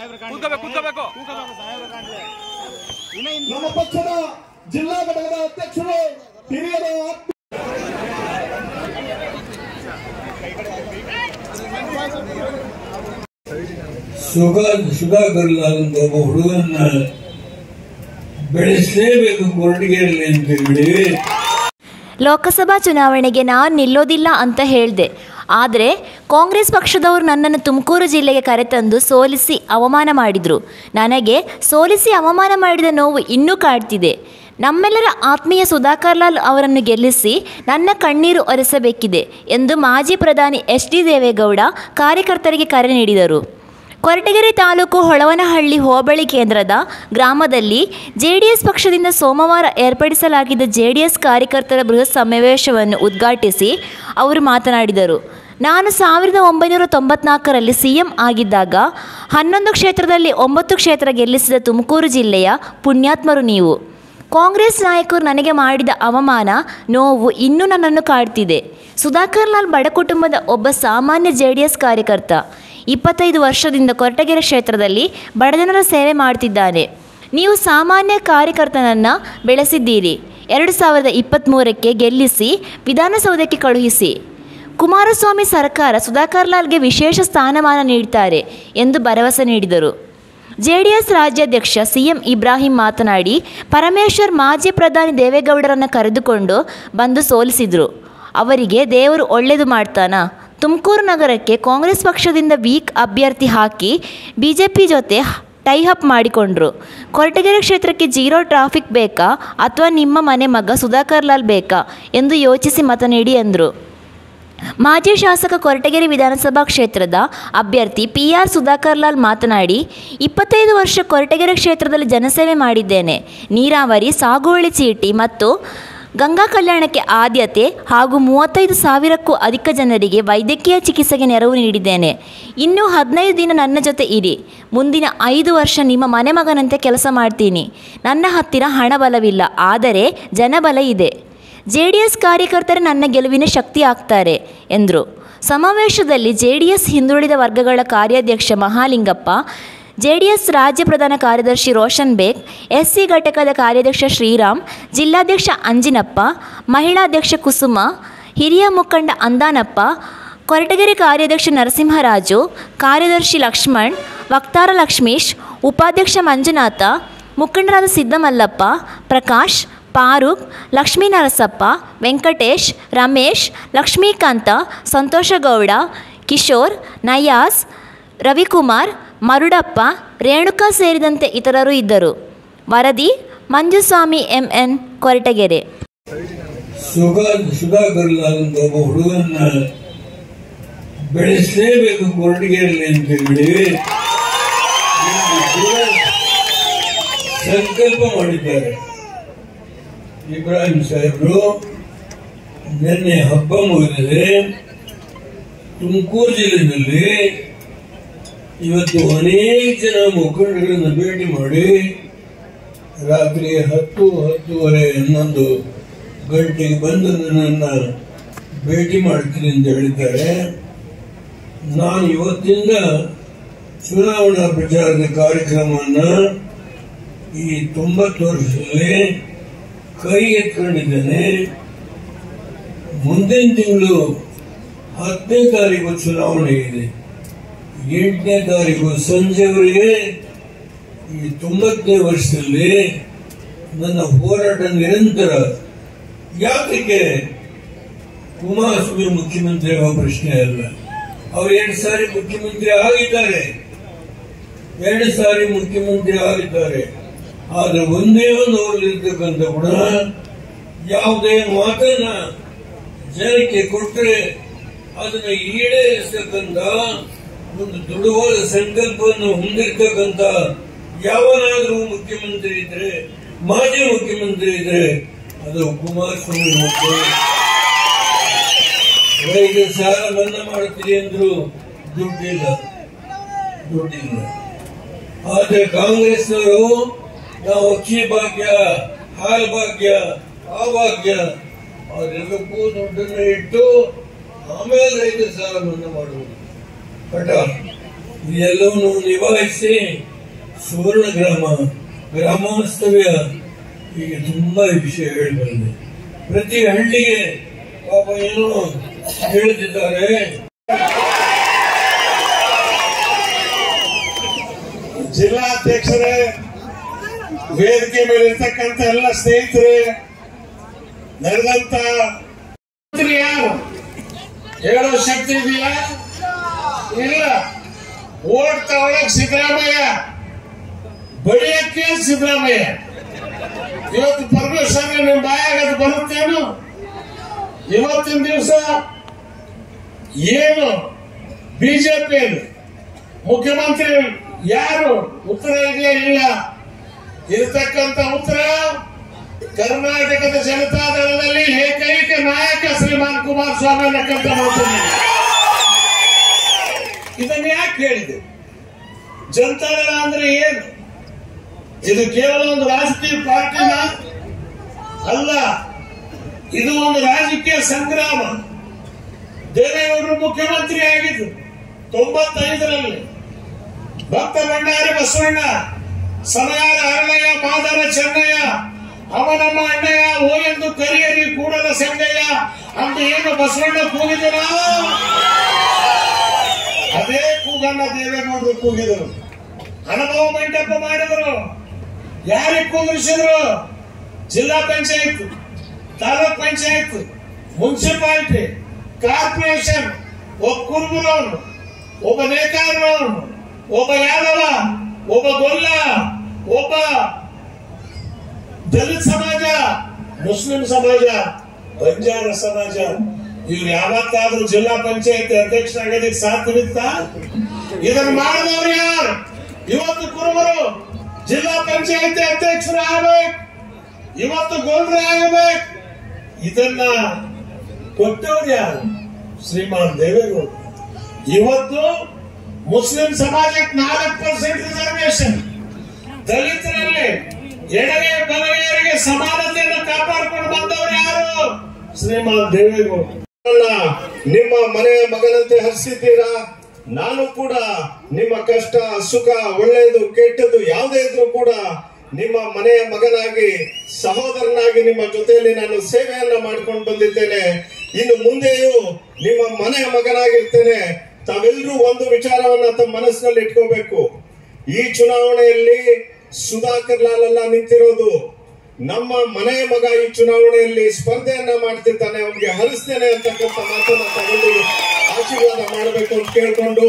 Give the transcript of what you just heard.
ನಮ್ಮ ಪಕ್ಷದ ಜಿಲ್ಲಾ ಘಟಕದ ಅಧ್ಯಕ್ಷರು ಹಿರಿಯರ ಸುಧಾಕರ್ ಲಾಲ್ ಅಂತ ಒಬ್ಬ ಹುಡುಗನ್ನ ಬೆಳೆಸಲೇಬೇಕು ಕೊರಟಗೆರೆಯಲ್ಲಿ ಅಂತ ಹೇಳಿ ಲೋಕಸಭಾ ಚುನಾವಣೆಗೆ ನಾನು ನಿಲ್ಲೋದಿಲ್ಲ ಅಂತ ಹೇಳಿದೆ. ಆದರೆ ಕಾಂಗ್ರೆಸ್ ಪಕ್ಷದವರು ನನ್ನನ್ನು ತುಮಕೂರು ಜಿಲ್ಲೆಗೆ ಕರೆತಂದು ಸೋಲಿಸಿ ಅವಮಾನ ಮಾಡಿದರು. ನನಗೆ ಸೋಲಿಸಿ ಅವಮಾನ ಮಾಡಿದ ನೋವು ಇನ್ನೂ ಕಾಡ್ತಿದೆ. ನಮ್ಮೆಲ್ಲರ ಆತ್ಮೀಯ ಸುಧಾಕರ್ ಲಾಲ್ ಅವರನ್ನು ಗೆಲ್ಲಿಸಿ ನನ್ನ ಕಣ್ಣೀರು ಒರೆಸಬೇಕಿದೆ ಎಂದು ಮಾಜಿ ಪ್ರಧಾನಿ ಎಚ್.ಡಿ. ದೇವೇಗೌಡ ಕಾರ್ಯಕರ್ತರಿಗೆ ಕರೆ ನೀಡಿದರು. ಕೊರಟಗೆರೆ ತಾಲೂಕು ಹೊಳವನಹಳ್ಳಿ ಹೋಬಳಿ ಕೇಂದ್ರದ ಗ್ರಾಮದಲ್ಲಿ ಜೆಡಿಎಸ್ ಪಕ್ಷದಿಂದ ಸೋಮವಾರ ಏರ್ಪಡಿಸಲಾಗಿದ್ದ ಜೆಡಿಎಸ್ ಕಾರ್ಯಕರ್ತರ ಬೃಹತ್ ಸಮಾವೇಶವನ್ನು ಉದ್ಘಾಟಿಸಿ ಅವರು ಮಾತನಾಡಿದರು. ನಾನು 1994ರಲ್ಲಿ ಸಿಎಂ ಆಗಿದ್ದಾಗ 11 ಕ್ಷೇತ್ರದಲ್ಲಿ 9 ಕ್ಷೇತ್ರ ಗೆಲ್ಲಿಸಿದ ತುಮಕೂರು ಜಿಲ್ಲೆಯ ಪುಣ್ಯಾತ್ಮರು ನೀವು. ಕಾಂಗ್ರೆಸ್ ನಾಯಕರು ನನಗೆ ಮಾಡಿದ ಅವಮಾನ, ನೋವು ಇನ್ನೂ ನನ್ನನ್ನು ಕಾಡ್ತಿದೆ. ಸುಧಾಕರ್ ಲಾಲ್ ಬಡ ಕುಟುಂಬದ ಒಬ್ಬ ಸಾಮಾನ್ಯ ಜೆಡಿಎಸ್ ಕಾರ್ಯಕರ್ತ. 25 ವರ್ಷದಿಂದ ಕೊರಟಗೆರೆ ಕ್ಷೇತ್ರದಲ್ಲಿ ಬಡಜನರ ಸೇವೆ ಮಾಡ್ತಿದ್ದಾನೆ. ನೀವು ಸಾಮಾನ್ಯ ಕಾರ್ಯಕರ್ತನನ್ನು ಬೆಳೆಸಿದ್ದೀರಿ. 2023ಕ್ಕೆ ಗೆಲ್ಲಿಸಿ ವಿಧಾನಸೌಧಕ್ಕೆ ಕಳುಹಿಸಿ. ಕುಮಾರಸ್ವಾಮಿ ಸರ್ಕಾರ ಸುಧಾಕರ್ ಲಾಲ್ಗೆ ವಿಶೇಷ ಸ್ಥಾನಮಾನ ನೀಡುತ್ತಾರೆ ಎಂದು ಭರವಸೆ ನೀಡಿದರು. ಜೆಡಿಎಸ್ ರಾಜ್ಯಾಧ್ಯಕ್ಷ ಸಿಎಂ ಇಬ್ರಾಹಿಂ ಮಾತನಾಡಿ, ಪರಮೇಶ್ವರ್ ಮಾಜಿ ಪ್ರಧಾನಿ ದೇವೇಗೌಡರನ್ನು ಕರೆದುಕೊಂಡು ಬಂದು ಸೋಲಿಸಿದರು. ಅವರಿಗೆ ದೇವರು ಒಳ್ಳೆಯದು ಮಾಡ್ತಾನಾ? ತುಮಕೂರು ನಗರಕ್ಕೆ ಕಾಂಗ್ರೆಸ್ ಪಕ್ಷದಿಂದ ವೀಕ್ ಅಭ್ಯರ್ಥಿ ಹಾಕಿ ಬಿಜೆಪಿ ಜೊತೆ ಟೈಅಪ್ ಮಾಡಿಕೊಂಡ್ರು. ಕೊರಟಗೆರೆ ಕ್ಷೇತ್ರಕ್ಕೆ ಜೀರೋ ಟ್ರಾಫಿಕ್ ಬೇಕಾ ಅಥವಾ ನಿಮ್ಮ ಮನೆ ಮಗ ಸುಧಾಕರ್ ಲಾಲ್ ಬೇಕಾ ಎಂದು ಯೋಚಿಸಿ ಮತ ನೀಡಿ ಎಂದರು. ಮಾಜಿ ಶಾಸಕ ಕೊರಟಗೆರೆ ವಿಧಾನಸಭಾ ಕ್ಷೇತ್ರದ ಅಭ್ಯರ್ಥಿ PR ಸುಧಾಕರ್ ಲಾಲ್ ಮಾತನಾಡಿ, 25 ವರ್ಷ ಕೊರಟಗೆರೆ ಕ್ಷೇತ್ರದಲ್ಲಿ ಜನಸೇವೆ ಮಾಡಿದ್ದೇನೆ. ನೀರಾವರಿ, ಸಾಗುವಳಿ ಚೀಟಿ ಮತ್ತು ಗಂಗಾ ಕಲ್ಯಾಣಕ್ಕೆ ಆದ್ಯತೆ ಹಾಗೂ 35,000ಕ್ಕೂ ಅಧಿಕ ಜನರಿಗೆ ವೈದ್ಯಕೀಯ ಚಿಕಿತ್ಸೆಗೆ ನೆರವು ನೀಡಿದ್ದೇನೆ. ಇನ್ನೂ 15 ದಿನ ನನ್ನ ಜೊತೆ ಇರಿ. ಮುಂದಿನ 5 ವರ್ಷ ನಿಮ್ಮ ಮನೆ ಮಗನಂತೆ ಕೆಲಸ ಮಾಡ್ತೀನಿ. ನನ್ನ ಹತ್ತಿರ ಹಣ ಬಲವಿಲ್ಲ, ಆದರೆ ಜನಬಲ ಇದೆ. ಜೆಡಿಎಸ್ ಕಾರ್ಯಕರ್ತರೇ ನನ್ನ ಗೆಲುವಿನ ಶಕ್ತಿ ಆಗ್ತಾರೆ ಎಂದರು. ಸಮಾವೇಶದಲ್ಲಿ ಜೆಡಿಎಸ್ ಹಿಂದುಳಿದ ವರ್ಗಗಳ ಕಾರ್ಯಾಧ್ಯಕ್ಷ ಮಹಾಲಿಂಗಪ್ಪ, ಜೆಡಿಎಸ್ ರಾಜ್ಯ ಪ್ರಧಾನ ಕಾರ್ಯದರ್ಶಿ ರೋಷನ್ ಬೇಗ್, SC ಘಟಕದ ಕಾರ್ಯಾಧ್ಯಕ್ಷ ಶ್ರೀರಾಮ್, ಜಿಲ್ಲಾಧ್ಯಕ್ಷ ಅಂಜಿನಪ್ಪ, ಮಹಿಳಾಧ್ಯಕ್ಷ ಕುಸುಮ, ಹಿರಿಯ ಮುಖಂಡ ಅಂದಾನಪ್ಪ, ಕೊರಟಗೆರೆ ಕಾರ್ಯಾಧ್ಯಕ್ಷ ನರಸಿಂಹರಾಜು, ಕಾರ್ಯದರ್ಶಿ ಲಕ್ಷ್ಮಣ್, ವಕ್ತಾರ ಲಕ್ಷ್ಮೀಶ್, ಉಪಾಧ್ಯಕ್ಷ ಮಂಜುನಾಥ, ಮುಖಂಡರಾದ ಸಿದ್ದಮಲ್ಲಪ್ಪ, ಪ್ರಕಾಶ್, ಪಾರೂಕ್, ಲಕ್ಷ್ಮೀನರಸಪ್ಪ, ವೆಂಕಟೇಶ್, ರಮೇಶ್, ಲಕ್ಷ್ಮೀಕಾಂತ, ಸಂತೋಷಗೌಡ, ಕಿಶೋರ್, ನಯಾಸ್, ರವಿಕುಮಾರ್, ಮರುಡಪ್ಪ, ರೇಣುಕಾ ಸೇರಿದಂತೆ ಇತರರು ಇದ್ದರು. ವರದಿ ಮಂಜುಸ್ವಾಮಿ MN, ಕೊರಟಗೆರೆ. ಸುಧಾಕರ್ ಲಾಲ್ ಅಂತ ಒಬ್ಬ ಹುಡುಗನ್ನ ಬೆಳೆಸಲೇಬೇಕು ಕೊರಟಗೆರೆಯಲ್ಲಿ ಅಂತ ಹೇಳಿ ಸಂಕಲ್ಪ ಮಾಡಿದ್ದಾರೆ. ಇಬ್ರಾಹಿಂ ಸಾಹೇಬರು ನಿನ್ನೆ ಹಬ್ಬ ಮುಗಿದಿದೆ. ತುಮಕೂರು ಜಿಲ್ಲೆಯಲ್ಲಿ ಇವತ್ತು ಅನೇಕ ಜನ ಮುಖಂಡರನ್ನು ಭೇಟಿ ಮಾಡಿ ರಾತ್ರಿ 10:30 11 ಗಂಟೆಗೆ ಬಂದು ನನ್ನನ್ನು ಭೇಟಿ ಮಾಡ್ತೀನಿ ಅಂತ ಹೇಳಿದ್ದಾರೆ. ನಾನು ಇವತ್ತಿಂದ ಚುನಾವಣಾ ಪ್ರಚಾರದ ಕಾರ್ಯಕ್ರಮವನ್ನು ಈ 90 ವರ್ಷದಲ್ಲಿ ಕೈ ಎತ್ಕೊಂಡಿದ್ದೇನೆ. ಮುಂದಿನ ತಿಂಗಳು 10ನೇ ತಾರೀಕು ಚುನಾವಣೆ ಇದೆ. 8ನೇ ತಾರೀಕು ಸಂಜೆವರೆಗೆ ಈ 90ನೇ ವರ್ಷದಲ್ಲಿ ನನ್ನ ಹೋರಾಟ ನಿರಂತರ. ಯಾಕೆ ಕುಮಾರಸ್ವಾಮಿ ಮುಖ್ಯಮಂತ್ರಿ ಆಗೋ ಪ್ರಶ್ನೆ ಅಲ್ಲ. ಅವರು 2 ಸಾರಿ ಮುಖ್ಯಮಂತ್ರಿ ಆಗಿದ್ದಾರೆ. 2 ಸಾರಿ ಮುಖ್ಯಮಂತ್ರಿ ಆಗಿದ್ದಾರೆ. ಆದ್ರೆ ಒಂದೇ ಒಂದು ಅವರಲ್ಲಿರ್ತಕ್ಕಂಥ ಗುಣ, ಯಾವುದೇ ಮಾತನ್ನ ಜನಕ್ಕೆ ಕೊಟ್ಟರೆ ಅದನ್ನ ಈಡೇರಿಸತಕ್ಕಂಥ ಒಂದು ದೃಢವಾದ ಸಂಕಲ್ಪವನ್ನು ಹೊಂದಿರತಕ್ಕಂಥ ಯಾವನಾದರೂ ಮುಖ್ಯಮಂತ್ರಿ ಇದ್ರೆ, ಮಾಜಿ ಮುಖ್ಯಮಂತ್ರಿ ಇದ್ರೆ ಅದು ಕುಮಾರಸ್ವಾಮಿ. ರೈತರ ಸಾಲ ಮನ್ನಾ ಮಾಡುತ್ತೀರಿ ಅಂದ್ರು ದುಡ್ಡಿಲ್ಲ. ಆದ್ರೆ ಕಾಂಗ್ರೆಸ್ನವರು ನಾವು ಅಕ್ಕಿ ಭಾಗ್ಯ, ಹಾಲು ಭಾಗ್ಯ, ಆ ಭಾಗ್ಯ ಅವರೆಲ್ಲಕ್ಕೂ ದುಡ್ಡನ್ನು ಇಟ್ಟು ಆಮೇಲೆ ರೈತರ ಸಾಲ ಮನ್ನಾ ಮಾಡುವುದು. ಇದೆಲ್ಲವನ್ನು ನಿಭಾಯಿಸಿ ಸುವರ್ಣ ಗ್ರಾಮವಾಸ್ತವ್ಯ ಹೀಗೆ ತುಂಬಾ ವಿಷಯ ಹೇಳಿ ಬಂದಿದೆ. ಪ್ರತಿ ಹಳ್ಳಿಗೆ ಪಾಪ ಏನೋ ಹೇಳುತ್ತಿದ್ದಾರೆ. ಜಿಲ್ಲಾಧ್ಯಕ್ಷರೇ, ವೇದಿಕೆ ಮೇಲೆ ಇರ್ತಕ್ಕಂಥ ಎಲ್ಲ ಸ್ನೇಹಿತರೆ, ನಡೆದಂತ ಯಾರು ಹೇಳೋ ಶಕ್ತಿ ಇದೆಯಾ? ಇಲ್ಲ. ಓಟ್ ತಗೊಳಕ್ ಸಿದ್ದರಾಮಯ್ಯ, ಬಡಿಯಕ್ಕೆ ಸಿದ್ದರಾಮಯ್ಯ. ಇವತ್ತು ಪರಮೇಶ್ವರ ನಿಮ್ಮ ಬಾಯಾಗ ಅದು ಬರುತ್ತೇನು? ಇವತ್ತಿನ ದಿವಸ ಏನು ಬಿಜೆಪಿಯಲ್ಲಿ ಮುಖ್ಯಮಂತ್ರಿ ಯಾರು? ಉತ್ತರ ಇದೆಯಾ? ಇಲ್ಲ. ಇರತಕ್ಕಂತ ಉತ್ತರ ಕರ್ನಾಟಕದ ಜನತಾದಳದಲ್ಲಿ ಏಕೈಕ ನಾಯಕ ಶ್ರೀಮಾನ್ ಕುಮಾರಸ್ವಾಮಿ ಅನ್ನಕ್ಕಂತ ಮಾತನಾಡಿ. ಇದನ್ನ ಯಾಕೆ ಹೇಳಿದೆ? ಜನತಾದಳ ಅಂದ್ರೆ ಏನು? ಇದು ಕೇವಲ ಒಂದು ರಾಜಕೀಯ ಪಾರ್ಟಿನ ಅಲ್ಲ, ಇದು ಒಂದು ರಾಜಕೀಯ ಸಂಗ್ರಾಮ. ದೇವೇಗೌಡರು ಮುಖ್ಯಮಂತ್ರಿ ಆಗಿದ್ದು 95ರಲ್ಲಿ. ಭಕ್ತ ಭಂಡಾರಿ ಬಸವಣ್ಣ, ಸಮಯಾರ ಹರಳಯ್ಯ, ಮಾದರ ಚೆನ್ನಯ್ಯ, ಅವನಮ್ಮ ಅಣ್ಣಯ್ಯ, ಓ ಎಂದು ಕರಿಯರಿ ಕೂಡಲ ಸಂಗಯ್ಯ ಅಂತ ಏನು ಬಸವಣ್ಣ ಕೂಗಿದರ, ಅದೇ ಕೂಗನ್ನ ದೇವೇಗೌಡರು ಕೂಗಿದರು. ಅನುಭವ ಮಂಟಪ ಮಾಡಿದರು. ಯಾರಿಗೆ ಕೂಗಿಸಿದ್ರು? ಜಿಲ್ಲಾ ಪಂಚಾಯತ್, ತಾಲೂಕ್ ಪಂಚಾಯತ್, ಮುನ್ಸಿಪಾಲಿಟಿ, ಕಾರ್ಪೊರೇಷನ್, ಒಬ್ಬ ಕುರುಬರವನು, ಒಬ್ಬ ನೇಕಾರರವನು, ಒಬ್ಬ ಯಾದವ, ಒಬ್ಬ ಗೊಲ್ಲ, ಒಬ್ಬ ದಲಿತ ಸಮಾಜ, ಮುಸ್ಲಿಂ ಸಮಾಜ, ಬಂಜಾರ ಸಮಾಜ. ಇವ್ರು ಯಾವತ್ತಾದ್ರೂ ಜಿಲ್ಲಾ ಪಂಚಾಯತ್ ಅಧ್ಯಕ್ಷರಾಗೋದಕ್ಕೆ ಸಾಧ್ಯವಿತ್ತ? ಇದನ್ನು ಮಾಡಿದವರು ಯಾರು? ಇವತ್ತು ಕುರುಬರು ಜಿಲ್ಲಾ ಪಂಚಾಯತ್ ಅಧ್ಯಕ್ಷರು ಆಗ್ಬೇಕು, ಇವತ್ತು ಗೋಲ್ಡ್ರೆ ಆಗಬೇಕು. ಇದನ್ನ ಕೊಟ್ಟವ್ರು ಯಾರು? ಶ್ರೀಮಾನ್ ದೇವೇಗೌಡ. ಇವತ್ತು ಮುಸ್ಲಿಂ ಸಮಾಜಕ್ಕೆ 4% ರಿಸರ್ವೇಶನ್, ದಲಿತರಲ್ಲಿ ಎಡಗೆ ಬಲಗೆಯರಿಗೆ ಸಮಾನತೆಯನ್ನು ಕಾಪಾಡಿಕೊಂಡು ಬಂದವರು ಯಾರು? ಶ್ರೀಮಾನ್ ದೇವೇಗೌಡ. ನಿಮ್ಮ ಮನೆಯ ಮಗನಂತೆ ಹರಿಸಿದ್ದೀರಾ. ನಾನು ಕೂಡ ನಿಮ್ಮ ಕಷ್ಟ ಸುಖ, ಒಳ್ಳೆಯದು ಕೆಟ್ಟದ್ದು ಯಾವುದೇ ಇದ್ರೂ ಕೂಡ ನಿಮ್ಮ ಮನೆಯ ಮಗನಾಗಿ, ಸಹೋದರನಾಗಿ ನಿಮ್ಮ ಜೊತೆಯಲ್ಲಿ ನಾನು ಸೇವೆಯನ್ನ ಮಾಡ್ಕೊಂಡು ಬಂದಿದ್ದೇನೆ. ಇನ್ನು ಮುಂದೆಯೂ ನಿಮ್ಮ ಮನೆಯ ಮಗನಾಗಿರ್ತೇನೆ. ತಾವೆಲ್ಲರೂ ಒಂದು ವಿಚಾರವನ್ನ ತಮ್ಮ ಮನಸ್ಸಿನಲ್ಲಿ ಇಟ್ಕೋಬೇಕು. ಈ ಚುನಾವಣೆಯಲ್ಲಿ ಸುಧಾಕರ್ ಲಾಲ್ ಅಲ್ಲ ನಿಂತಿರೋದು, ನಮ್ಮ ಮನೆಯ ಮಗ ಈ ಚುನಾವಣೆಯಲ್ಲಿ ಸ್ಪರ್ಧೆಯನ್ನ ಮಾಡ್ತಿದ್ದಾನೆ. ಅವನಿಗೆ ಹರಿಸ್ತೇನೆ ಅಂತಕ್ಕಂಥ ಮಾತನ್ನ ತಗೊಂಡು ಆಶೀರ್ವಾದ ಮಾಡಬೇಕು ಅಂತ ಕೇಳ್ಕೊಂಡು